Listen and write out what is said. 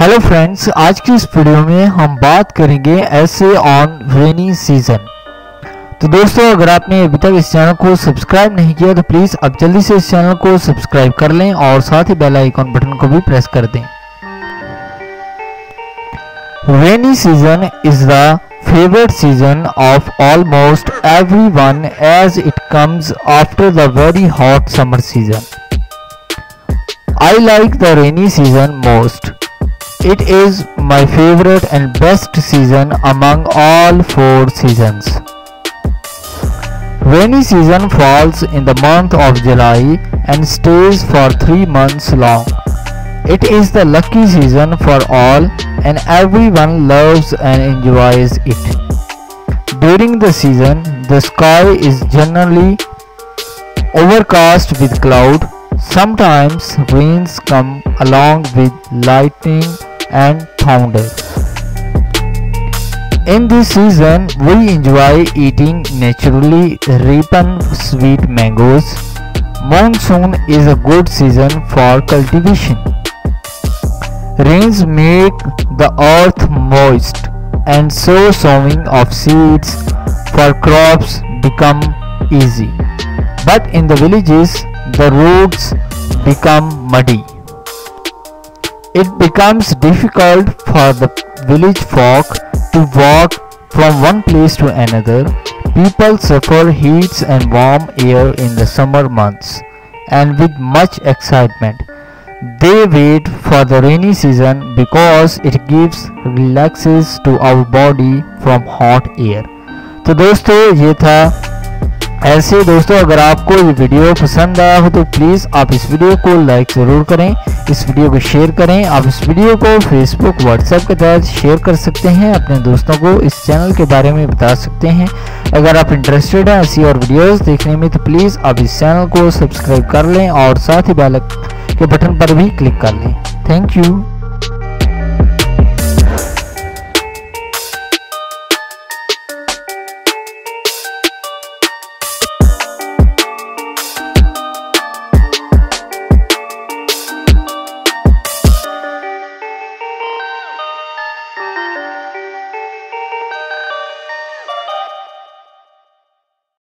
Hello friends, आज की इस वीडियो में हम बात करेंगे ऐसे ऑन रेनी सीजन। तो दोस्तों, अगर आपने अभी तक इस चैनल को सब्सक्राइब नहीं किया तो प्लीज़ अब जल्दी से इस चैनल को सब्सक्राइब कर लें और साथ ही बेल आइकॉन बटन को भी प्रेस कर दें। Rainy season is the favorite season of almost everyone as it comes after the very hot summer season. I like the rainy season most. It is my favorite and best season among all 4 seasons. Rainy season falls in the month of July and stays for 3 months long. It is the lucky season for all and everyone loves and enjoys it. During the season, the sky is generally overcast with cloud. Sometimes rains come along with lightning and thunder. In this season, we enjoy eating naturally ripened sweet mangoes. Monsoon is a good season for cultivation. Rains make the earth moist and so sowing of seeds for crops become easy. But in the villages, the roads become muddy. It becomes difficult for the village folk to walk from one place to another. People suffer heats and warm air in the summer months, and with much excitement they wait for the rainy season because it gives relaxes to our body from hot air. तो दोस्तों, ये था ऐसे। दोस्तों, अगर आपको ये video पसंद आया हो तो प्लीज़ आप इस वीडियो को लाइक ज़रूर करें, इस वीडियो को शेयर करें। आप इस वीडियो को फेसबुक, व्हाट्सएप के तहत शेयर कर सकते हैं, अपने दोस्तों को इस चैनल के बारे में बता सकते हैं। अगर आप इंटरेस्टेड हैं ऐसी और वीडियोस देखने में तो प्लीज़ आप इस चैनल को सब्सक्राइब कर लें और साथ ही बेल के बटन पर भी क्लिक कर लें। Thank you.